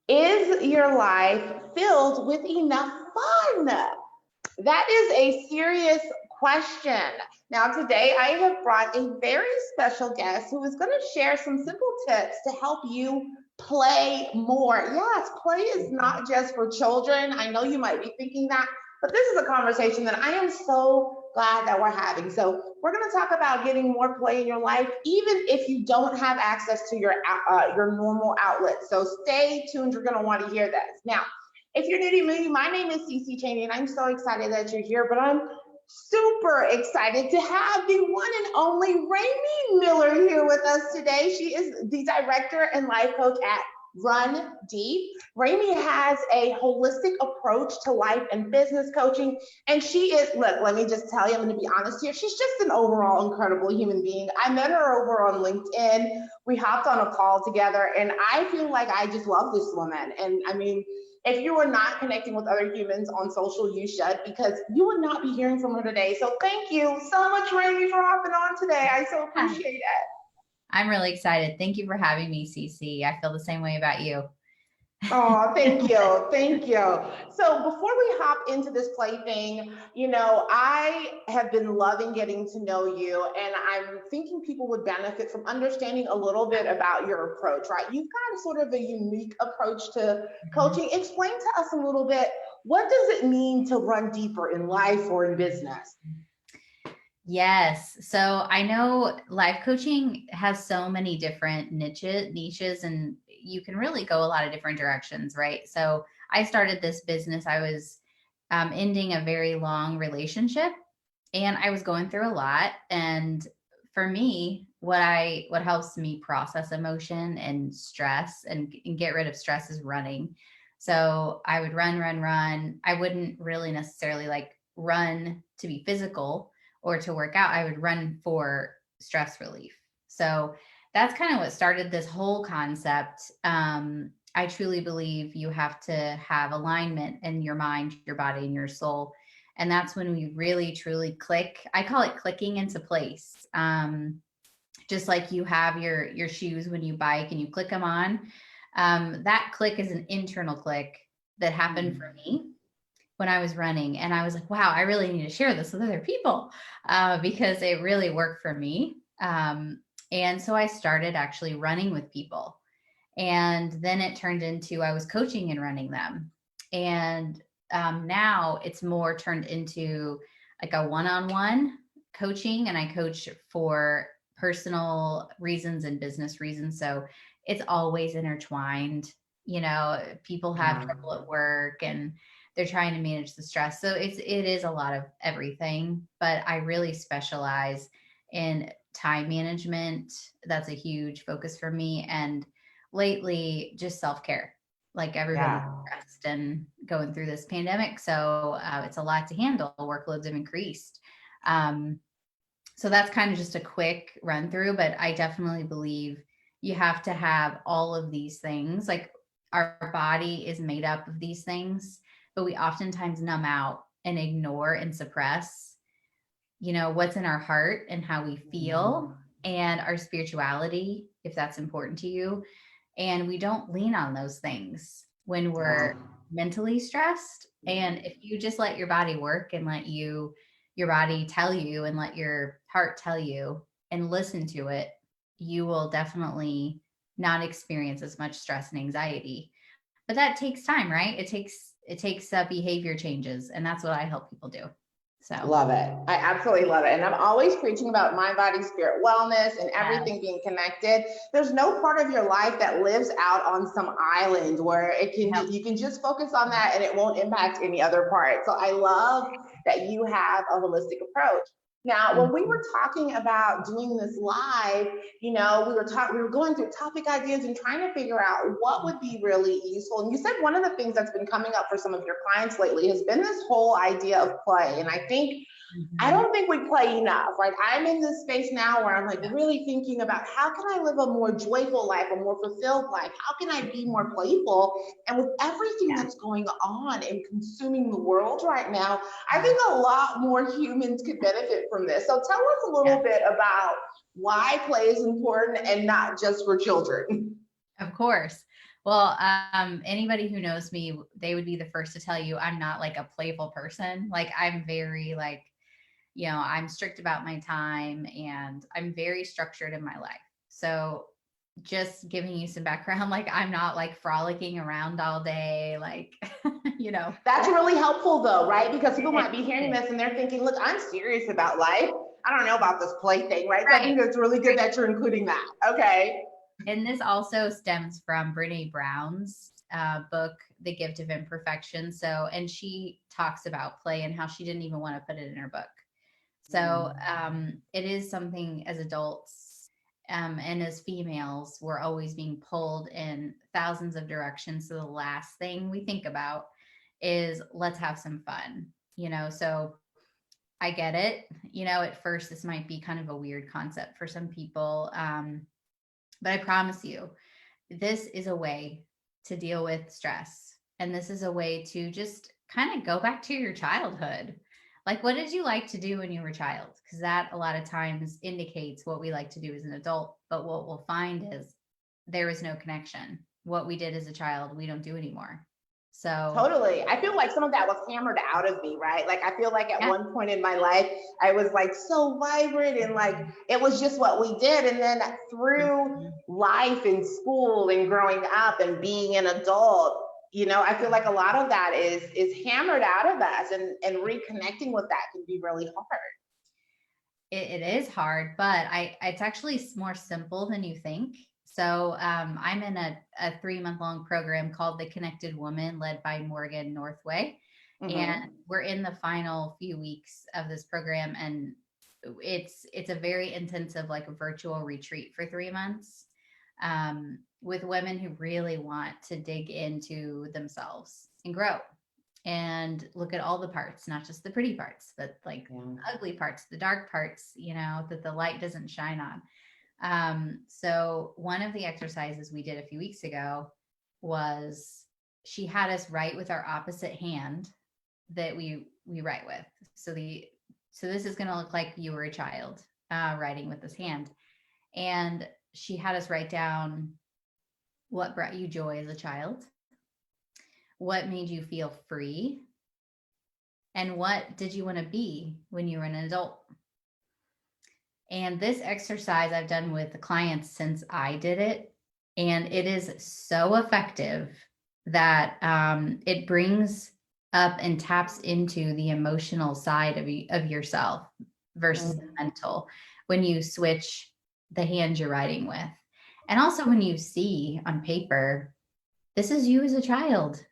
Is your life filled with enough fun? That is a serious question. Now, today I have brought a very special guest who is going to share some simple tips to help you play more. Yes, play is not just for children. I know you might be thinking that, but this is a conversation that I am so glad that we're having. So, we're going to talk about getting more play in your life, even if you don't have access to your normal outlets. So, stay tuned. You're going to want to hear this. Now, if you're new to me, my name is Cici Cheney, and I'm so excited that you're here. But I'm super excited to have the one and only Ramey Miller here with us today. She is the director and life coach at Run Deep. Ramey has a holistic approach to life and business coaching. And she is, look, let me just tell you, I'm going to be honest here. She's just an overall incredible human being. I met her over on LinkedIn. We hopped on a call together, and I feel like I just love this woman. And I mean, if you are not connecting with other humans on social, you should, because you would not be hearing from her today. So thank you so much, Ramey, for hopping on today. I so Yeah, appreciate it. I'm really excited. Thank you for having me, Cici. I feel the same way about you. Oh, thank you. Thank you. So before we hop into this play thing, I have been loving getting to know you, and I'm thinking people would benefit from understanding a little bit about your approach, right? You've got sort of a unique approach to Mhm. coaching. Explain to us a little bit, what does it mean to run deeper in life or in business? Yes. So I know life coaching has so many different niches, and you can really go a lot of different directions, right? So I started this business. I was ending a very long relationship, and I was going through a lot. And for me, what helps me process emotion and stress and get rid of stress is running. So I would run. I wouldn't really necessarily like run to be physical or to work out. I would run for stress relief. So that's kind of what started this whole concept. I truly believe you have to have alignment in your mind, your body, and your soul. And that's when we really truly click. I call it clicking into place. Just like you have your shoes when you bike and you click them on. That click is an internal click that happened for me when I was running. And I was like, wow, I really need to share this with other people because it really worked for me. And so I started actually running with people. And then it turned into I was coaching and running them. And now it's more turned into like a one on one coaching, and I coach for personal reasons and business reasons. So it's always intertwined. People have trouble at work and they're trying to manage the stress. So it is a lot of everything, but I really specialize in time management. That's a huge focus for me. And lately, just self-care. Like everybody's Yeah. stressed and going through this pandemic. So it's a lot to handle. Workloads have increased. Um, so that's kind of just a quick run through, but I definitely believe you have to have all of these things. Like our body is made up of these things, but we oftentimes numb out and ignore and suppress, what's in our heart and how we feel and our spirituality, if that's important to you. And we don't lean on those things when we're Yeah. mentally stressed. And if you just let your body work and let your body tell you and let your heart tell you and listen to it, you will definitely not experience as much stress and anxiety. But that takes time, right? It takes behavior changes, and that's what I help people do. So Love it. I absolutely love it. And I'm always preaching about mind, body, spirit wellness and yeah, everything being connected. There's no part of your life that lives out on some island where no, you can just focus on that and it won't impact any other part. So I love that you have a holistic approach. Now, when we mhm, were talking about doing this live, we were going through topic ideas and trying to figure out what would be really useful. And you said one of the things that's been coming up for some of your clients lately has been this whole idea of play. And I mhm, don't think we play enough, right? I'm in this space now where I'm like really thinking about how can I live a more joyful life, a more fulfilled life? How can I be more playful? And with everything yeah, that's going on and consuming the world right now, I yeah, think a lot more humans could benefit from this. So tell us a yeah. little bit about why play is important and not just for children. Of course. Well, anybody who knows me, they would be the first to tell you I'm not like a playful person. Like I'm very like, I'm strict about my time and I'm very structured in my life. So just giving you some background, like I'm not like frolicking around all day, like, you know. That's really helpful though, right? Because people It might be hearing is. this and they're thinking, look, I'm serious about life. I don't know about this play thing, right? So I Right. think it's really good that you're including that. Okay. And this also stems from Brene Brown's book, The Gift of Imperfection. So, and she talks about play and how she didn't even want to put it in her book. So, it is something as adults and as females, we're always being pulled in thousands of directions. So, the last thing we think about is let's have some fun, So, I get it. At first, this might be kind of a weird concept for some people. But I promise you, this is a way to deal with stress. And this is a way to just kind of go back to your childhood. Like, what did you like to do when you were a child? Because that a lot of times indicates what we like to do as an adult. But what we'll find is there is no connection. What we did as a child, we don't do anymore. So, Totally. I feel like some of that was hammered out of me, right? Like I feel like at yeah. one point in my life, I was like so vibrant and like it was just what we did. And then through Mhm. life and school and growing up and being an adult, I feel like a lot of that is hammered out of us and reconnecting with that can be really hard. It is hard, but it's actually more simple than you think. So I'm in a 3-month long program called The Connected Woman, led by Morgan Northway, and Mm-hmm. we're in the final few weeks of this program, and it's a very intensive, like a virtual retreat for 3 months, with women who really want to dig into themselves and grow and look at all the parts, not just the pretty parts, but like ugly parts, the dark parts, that the light doesn't shine on. So one of the exercises we did a few weeks ago was she had us write with our opposite hand that we write with. So this is going to look like you were a child writing with this hand, and she had us write down what brought you joy as a child, what made you feel free, and what did you want to be when you were an adult. And this exercise I've done with the clients since I did it, and it is so effective that it brings up and taps into the emotional side of yourself versus the mental when you switch the hand you're writing with. And also when you see on paper, this is you as a child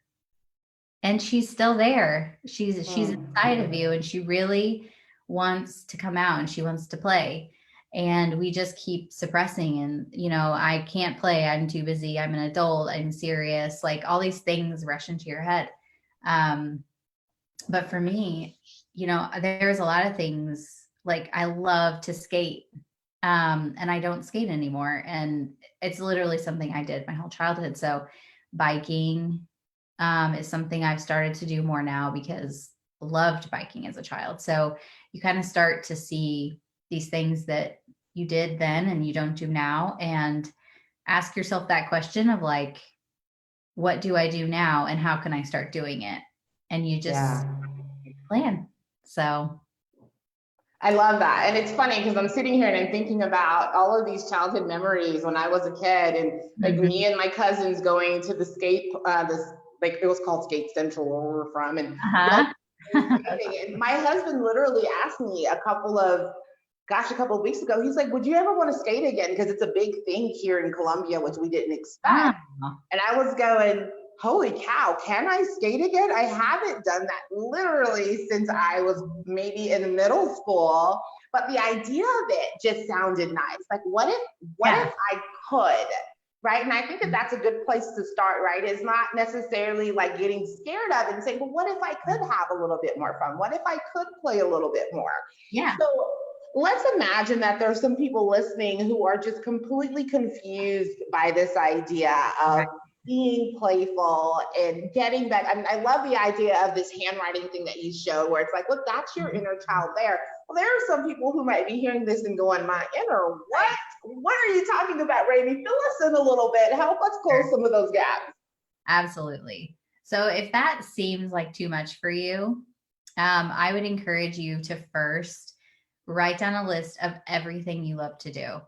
and she's still there. She's inside of you and she really wants to come out and she wants to play. And we just keep suppressing and I can't play, I'm too busy, I'm an adult, I'm serious, like all these things rush into your head. But for me, there's a lot of things, like I love to skate, and I don't skate anymore, and it's literally something I did my whole childhood. So biking is something I've started to do more now because loved biking as a child. So you kind of start to see these things that you did then and you don't do now, and ask yourself that question of like, what do I do now and how can I start doing it? And you just plan. So I love that. And it's funny because I'm sitting here and I'm thinking about all of these childhood memories when I was a kid and like me and my cousins going to the skate, like it was called Skate Central where we were from and skating. And my husband literally asked me a couple of weeks ago, he's like, would you ever want to skate again? Because it's a big thing here in Colombia, which we didn't expect. And I was going, holy cow, can I skate again? I haven't done that literally since I was maybe in middle school. But the idea of it just sounded nice. Like, what if I could? Right. And I think that that's a good place to start, right? Is not necessarily like getting scared of it and saying, well, what if I could have a little bit more fun? What if I could play a little bit more? Yeah. So let's imagine that there's some people listening who are just completely confused by this idea of being playful and getting back. I mean, I love the idea of this handwriting thing that you showed where it's like, look, that's your inner child there. Well, there are some people who might be hearing this and going, my inner what? What are you talking about, Ramey? Fill us in a little bit. Help us close some of those gaps. Absolutely. So if that seems like too much for you, I would encourage you to first write down a list of everything you love to do.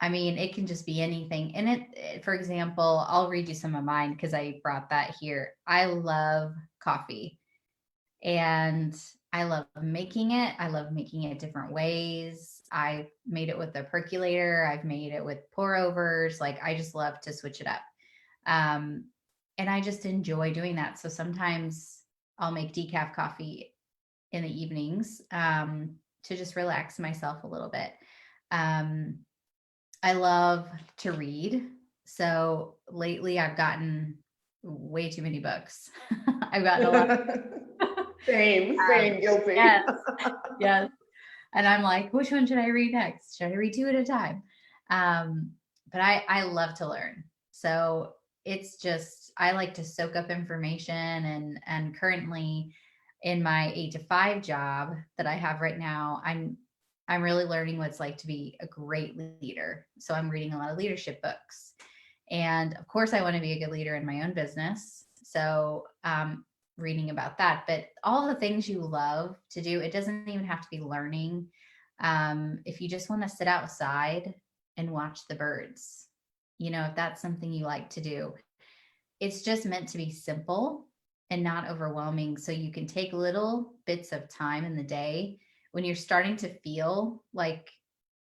I mean, it can just be anything. And for example, I'll read you some of mine because I brought that here. I love coffee and I love making it. I love making it different ways. I've made it with a percolator. I've made it with pour overs. Like I just love to switch it up. And I just enjoy doing that. So sometimes I'll make decaf coffee in the evenings to just relax myself a little bit. I love to read. So lately I've gotten way too many books. I've gotten a lot. Same, guilty. Yes, yes. And I'm like, which one should I read next? Should I read two at a time? But I love to learn. So it's just, I like to soak up information and currently in my 8 to 5 job that I have right now, I'm really learning what it's like to be a great leader. So I'm reading a lot of leadership books. And of course I want to be a good leader in my own business. So reading about that, but all the things you love to do, it doesn't even have to be learning. If you just want to sit outside and watch the birds, if that's something you like to do, it's just meant to be simple and not overwhelming. So you can take little bits of time in the day when you're starting to feel like,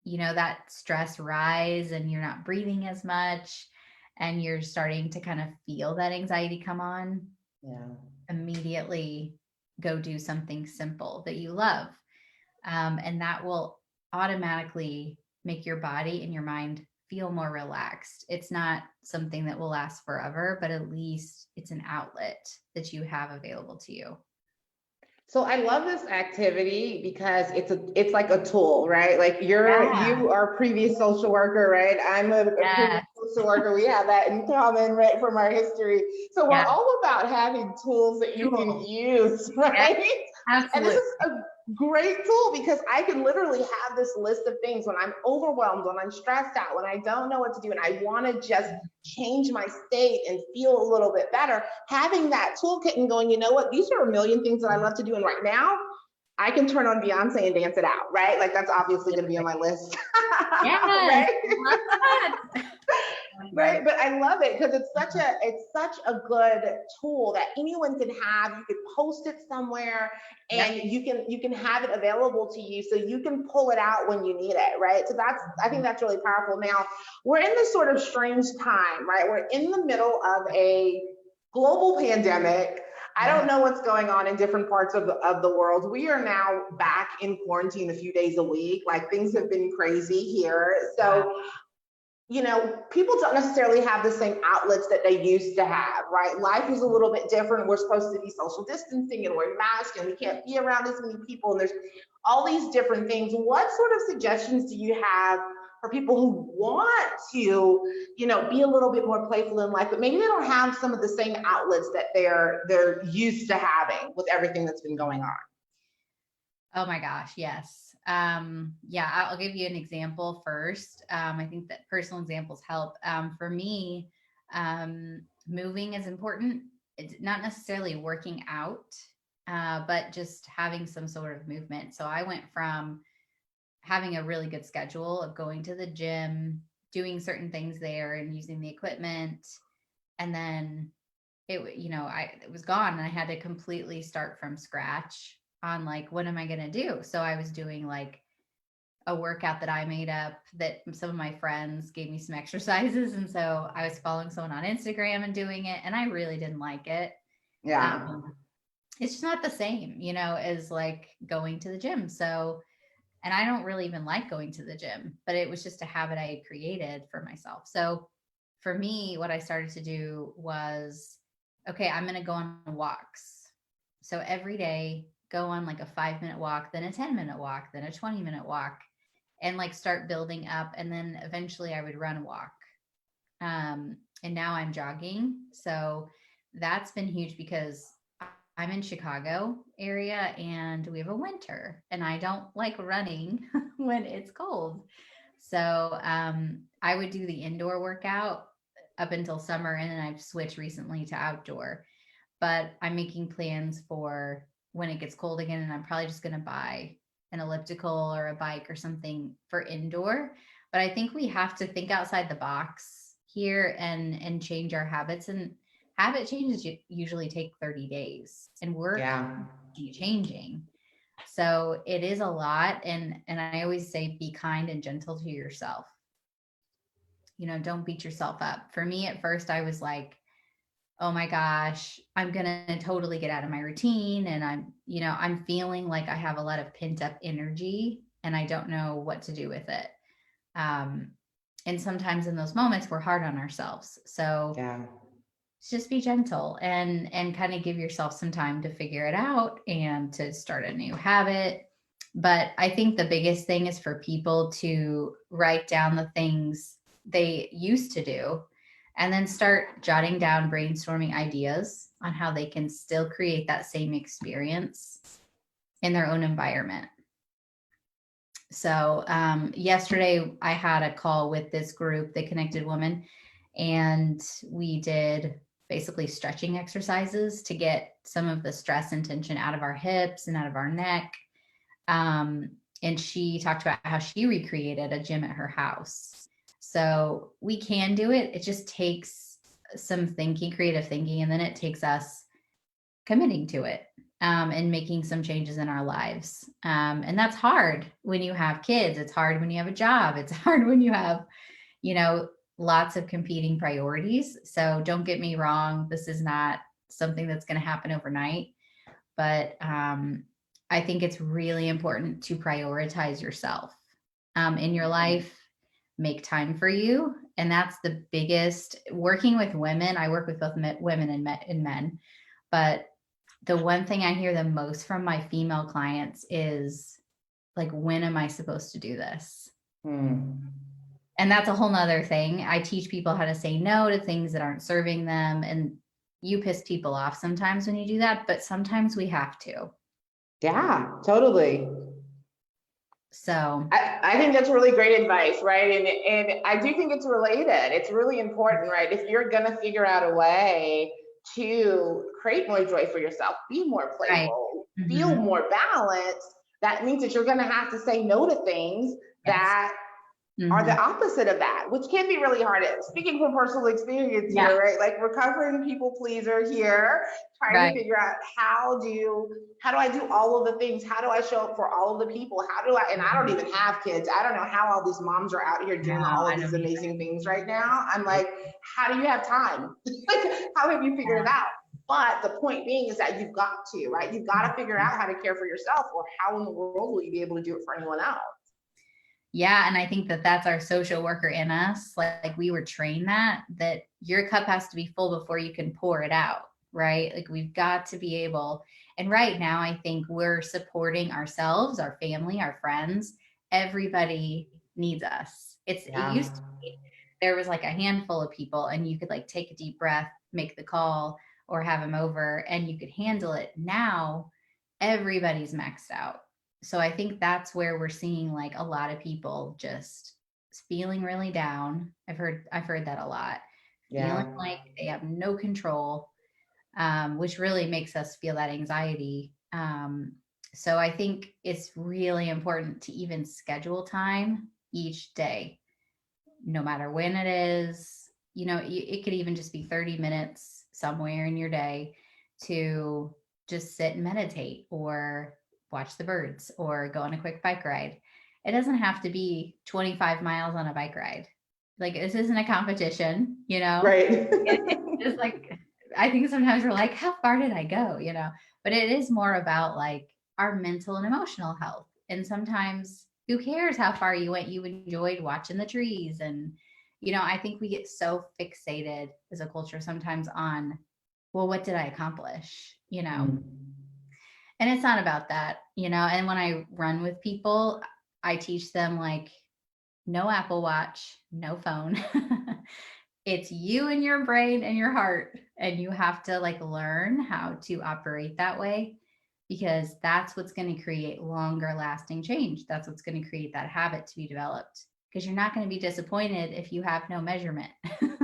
that stress rise and you're not breathing as much and you're starting to kind of feel that anxiety come on. Yeah. Immediately go do something simple that you love. And that will automatically make your body and your mind feel more relaxed. It's not something that will last forever, but at least it's an outlet that you have available to you. So I love this activity because it's like a tool, right? Like you are a previous social worker, right? I'm a previous social worker. We have that in common, right, from our history. So we're all about having tools that you can use, right? Absolutely. And this is a great tool because I can literally have this list of things when I'm overwhelmed, when I'm stressed out, when I don't know what to do, and I want to just change my state and feel a little bit better. Having that toolkit and going, you know what, these are a million things that I love to do. And right now, I can turn on Beyonce and dance it out, right? Like that's obviously going to be on my list. Yes, right? Right, but I love it because it's such a good tool that anyone can have. You could post it somewhere and you can have it available to you so you can pull it out when you need it, right? So I think that's really powerful. Now we're in this sort of strange time, right? We're in the middle of a global pandemic. I don't know what's going on in different parts of the world. We are now back in quarantine a few days a week. Like things have been crazy here. So people don't necessarily have the same outlets that they used to have, right? Life is a little bit different. We're supposed to be social distancing and wear masks and we can't be around as many people. And there's all these different things. What sort of suggestions do you have for people who want to, be a little bit more playful in life, but maybe they don't have some of the same outlets that they're used to having with everything that's been going on? Oh my gosh, yes. I'll give you an example first. I think that personal examples help. For me, moving is important. It's not necessarily working out, but just having some sort of movement. So I went from having a really good schedule of going to the gym, doing certain things there and using the equipment. And then it was gone and I had to completely start from scratch on like, what am I going to do? So I was doing like a workout that I made up that some of my friends gave me some exercises. And so I was following someone on Instagram and doing it. And I really didn't like it. Yeah. It's just not the same, as like going to the gym. So, and I don't really even like going to the gym, but it was just a habit I had created for myself. So for me, what I started to do was, okay, I'm going to go on walks. So every day, go on like a 5-minute walk, then a 10-minute walk, then a 20-minute walk, and like start building up. And then eventually I would run a walk. And now I'm jogging. So that's been huge because I'm in Chicago area and we have a winter and I don't like running when it's cold. So I would do the indoor workout up until summer and then I've switched recently to outdoor. But I'm making plans for when it gets cold again and I'm probably just going to buy an elliptical or a bike or something for indoor. But I think we have to think outside the box here and change our habits, and habit changes usually take 30 days and we're Yeah. changing. So it is a lot. And I always say be kind and gentle to yourself. Don't beat yourself up. For me at first I was like, oh my gosh, I'm going to totally get out of my routine. And I'm feeling like I have a lot of pent up energy and I don't know what to do with it. Um, and sometimes in those moments we're hard on ourselves. So Yeah. just be gentle and kind of give yourself some time to figure it out and to start a new habit. But I think the biggest thing is for people to write down the things they used to do and then start jotting down brainstorming ideas on how they can still create that same experience in their own environment. So yesterday I had a call with this group, the Connected Woman, and we did basically stretching exercises to get some of the stress and tension out of our hips and out of our neck. And she talked about how she recreated a gym at her house. So we can do it. It just takes some thinking, creative thinking, and then it takes us committing to it and making some changes in our lives. And that's hard when you have kids. It's hard when you have a job. It's hard when you have, lots of competing priorities. So don't get me wrong. This is not something that's going to happen overnight. But I think it's really important to prioritize yourself in your life, make time for you. And that's the biggest. Working with women, I work with both women and men. But the one thing I hear the most from my female clients is like, when am I supposed to do this? And that's a whole nother thing. I teach people how to say no to things that aren't serving them. And you piss people off sometimes when you do that, but sometimes we have to. Yeah, totally. So I think that's really great advice, right? And I do think it's related. It's really important, right? If you're gonna figure out a way to create more joy for yourself, be more right. playful, feel Mm-hmm. more balanced, that means that you're gonna have to say no to things Yes. that are Mm-hmm. the opposite of that, which can be really hard. Speaking from personal experience Yeah. here, right? Like recovering people pleaser here, trying to Right. figure out how do I do all of the things? How do I show up for all of the people? How do I, and I don't even have kids. I don't know how all these moms are out here No, doing all of I these don't either. amazing things right now. I'm like, how do you have time? Like, how have you figured it out? But the point being is that you've got to, right? You've got to figure out how to care for yourself, or how in the world will you be able to do it for anyone else? Yeah. And I think that that's our social worker in us. Like we were trained that your cup has to be full before you can pour it out. Right. Like we've got to be able. And right now, I think we're supporting ourselves, our family, our friends. Everybody needs us. It Yeah. used to be there was like a handful of people and you could like take a deep breath, make the call or have them over and you could handle it. Now everybody's maxed out. So I think that's where we're seeing like a lot of people just feeling really down. I've heard that a lot. Feeling Yeah. like they have no control, which really makes us feel that anxiety. So I think it's really important to even schedule time each day, no matter when it is. It could even just be 30 minutes somewhere in your day to just sit and meditate or watch the birds or go on a quick bike ride. It doesn't have to be 25 miles on a bike ride. Like this isn't a competition, Right. It's just like, I think sometimes we're like, how far did I go? But it is more about like our mental and emotional health. And sometimes who cares how far you went? You enjoyed watching the trees. And, I think we get so fixated as a culture sometimes on, well, what did I accomplish? And it's not about that, and when I run with people, I teach them like, no Apple Watch, no phone. It's you and your brain and your heart And you have to like learn how to operate that way, because that's what's going to create longer lasting change. That's what's going to create that habit to be developed, because you're not going to be disappointed if you have no measurement.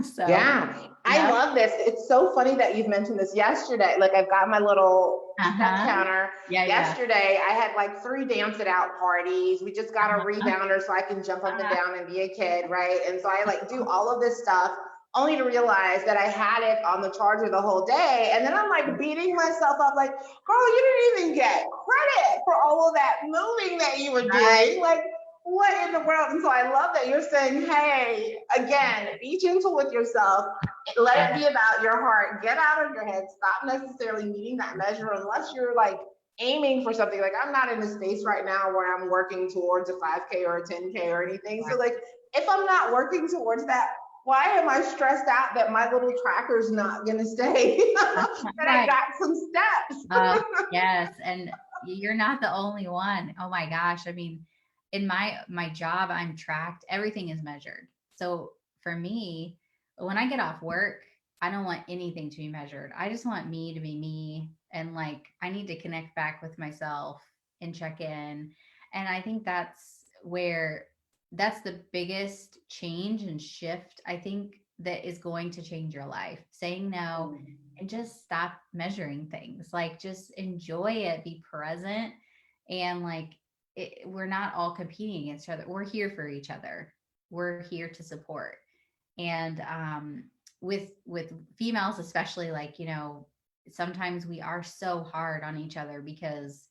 So, Yeah, I yep. love this. It's so funny that you've mentioned this yesterday. Like I've got my little step Uh-huh. counter. Yeah, yeah. Yesterday, I had like 3 dance it out parties. We just got a Uh-huh. rebounder so I can jump up and Uh-huh. down and be a kid, right? And so I like do all of this stuff only to realize that I had it on the charger the whole day. And then I'm like beating myself up like, girl, you didn't even get credit for all of that moving that you were Right. doing. Like, what in the world? And so I love that you're saying, hey, again, be gentle with yourself. Let it Yeah. be about your heart. Get out of your head. Stop necessarily meeting that measure unless you're like aiming for something. Like I'm not in a space right now where I'm working towards a 5K or a 10K or anything. So like if I'm not working towards that, why am I stressed out that my little tracker's not going to stay? That I Right. got some steps. Yes, and you're not the only one. Oh my gosh. I mean, in my job, I'm tracked. Everything is measured. So for me, when I get off work, I don't want anything to be measured. I just want me to be me, and like I need to connect back with myself and check in. And I think that's the biggest change and shift, I think, that is going to change your life. Saying no and just stop measuring things. Like just enjoy it, be present, and like we're not all competing against each other. We're here for each other. We're here to support. And with females especially, like, sometimes we are so hard on each other because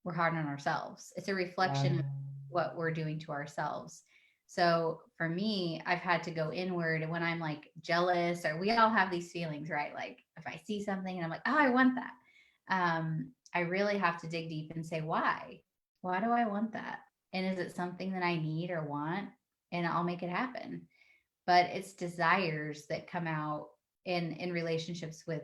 we're hard on ourselves. It's a reflection of what we're doing to ourselves. So for me, I've had to go inward, and when I'm like jealous, or we all have these feelings, right? Like if I see something and I'm like, oh, I want that. I really have to dig deep and say, why? Why do I want that? And is it something that I need or want? And I'll make it happen. But it's desires that come out in relationships with,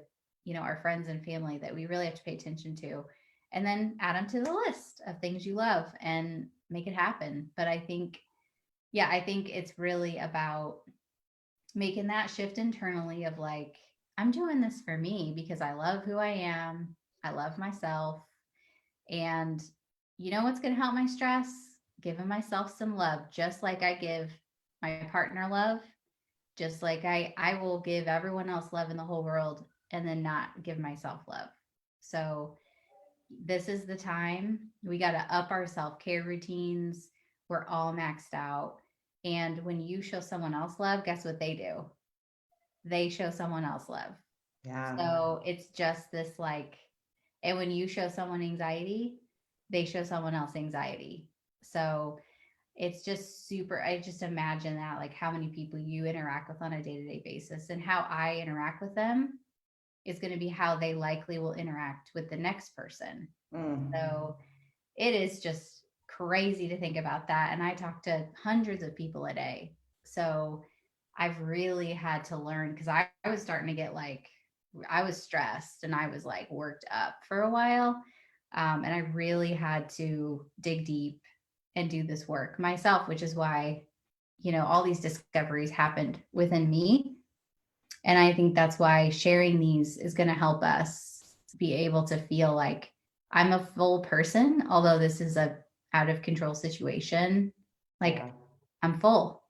our friends and family, that we really have to pay attention to, and then add them to the list of things you love and make it happen. But I think it's really about making that shift internally of like, I'm doing this for me because I love who I am. I love myself. And you know what's going to help my stress? Giving myself some love, just like I give my partner love, just like I will give everyone else love in the whole world and then not give myself love. So this is the time we got to up our self-care routines. We're all maxed out. And when you show someone else love, guess what they do? They show someone else love. Yeah. So it's just this like, and when you show someone anxiety, they show someone else anxiety. So it's just super. I just imagine that, like how many people you interact with on a day-to-day basis, and how I interact with them is going to be how they likely will interact with the next person. So it is just crazy to think about that. And I talk to hundreds of people a day. So I've really had to learn, because I was starting to get like, I was stressed and I was like worked up for a while. And I really had to dig deep and do this work myself, which is why, all these discoveries happened within me. And I think that's why sharing these is going to help us be able to feel like I'm a full person, although this is a out of control situation. Like Yeah. I'm full.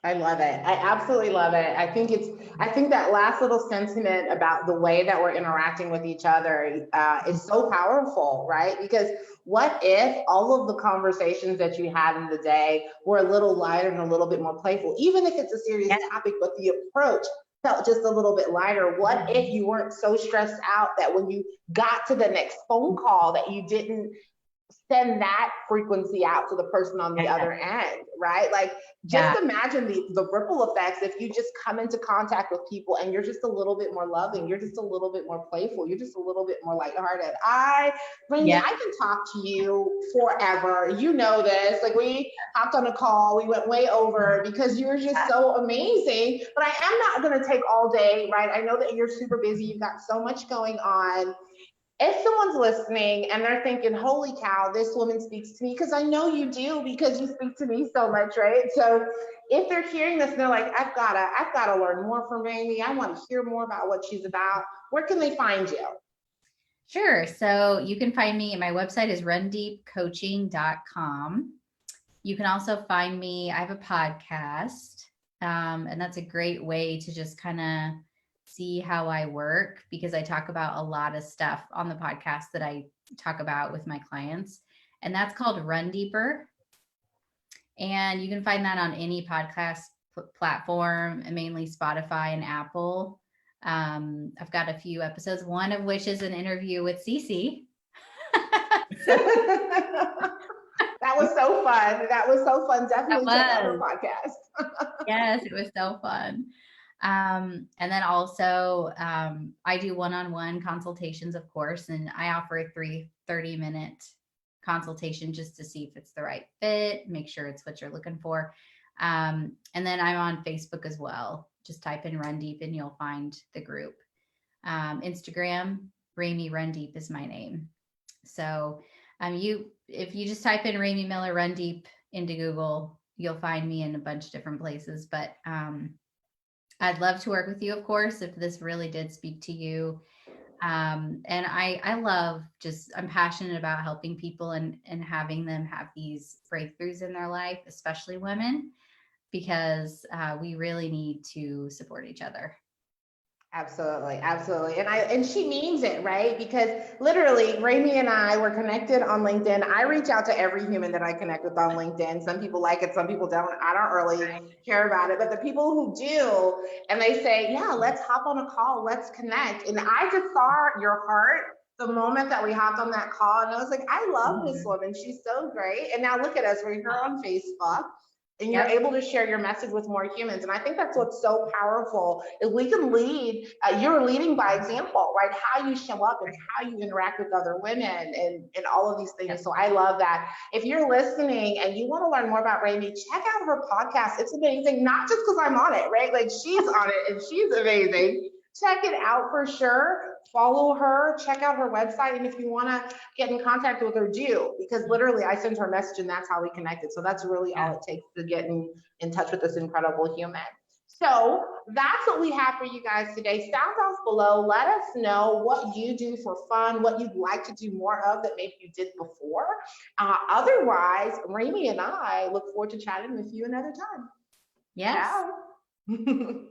I love it. I absolutely love it. I think that last little sentiment about the way that we're interacting with each other is so powerful, right? Because what if all of the conversations that you had in the day were a little lighter and a little bit more playful, even if it's a serious Yeah. topic, but the approach felt just a little bit lighter? What if you weren't so stressed out that when you got to the next phone call that you didn't send that frequency out to the person on the other end, right? Like Yeah. just imagine the ripple effects if you just come into contact with people and you're just a little bit more loving, you're just a little bit more playful, you're just a little bit more lighthearted. Ramey, Yeah. I can talk to you forever. You know this. Like we hopped on a call, we went way over because you're just so amazing. But I am not going to take all day, right? I know that you're super busy. You've got so much going on. if someone's listening and they're thinking, holy cow, this woman speaks to me, because I know you do because you speak to me so much, right? So if they're hearing this and they're like, I've gotta learn more from Ramey. I want to hear more about what she's about. Where can they find you? Sure. So you can find me, my website is rundeepcoaching.com. You can also find me, I have a podcast, and that's a great way to just kind of see how I work, because I talk about a lot of stuff on the podcast that I talk about with my clients. And that's called Run Deeper. And you can find that on any podcast platform, mainly Spotify and Apple. I've got a few episodes, one of which is an interview with Cici. That was so fun. That was so fun. Definitely check out her podcast. Yes, it was so fun. And then also, I do one-on-one consultations, of course, and I offer a 30-minute consultation just to see if it's the right fit, make sure it's what you're looking for. And then I'm on Facebook as well. Just type in Run Deep and you'll find the group. Instagram, Ramey Run Deep is my name. So if you just type in Ramey Miller Run Deep into Google, you'll find me in a bunch of different places. But I'd love to work with you, of course, if this really did speak to you. And I love I'm passionate about helping people and having them have these breakthroughs in their life, especially women, because we really need to support each other. Absolutely, absolutely. And she means it, right? Because literally, Ramey and I were connected on LinkedIn. I reach out to every human that I connect with on LinkedIn. Some people like it, some people don't. I don't really care about it. But the people who do, and they say, yeah, let's hop on a call, let's connect. And I just saw your heart the moment that we hopped on that call. And I was like, I love this woman. She's so great. And now look at us, we're here on Facebook. And you're able to share your message with more humans. And I think that's what's so powerful is we can lead, you're leading by example, right? How you show up and how you interact with other women and all of these things. Yep. So I love that. If you're listening and you want to learn more about Ramey, check out her podcast. It's amazing, not just because I'm on it, right? Like she's on it and she's amazing. Check it out for sure. Follow her, check out her website. And if you want to get in contact with her, do, because literally I sent her a message and that's how we connected. So that's really all it takes to get in touch with this incredible human. So that's what we have for you guys today. Sound off below. Let us know what you do for fun, what you'd like to do more of that maybe you did before. Otherwise, Ramey and I look forward to chatting with you another time. Yes. Ciao.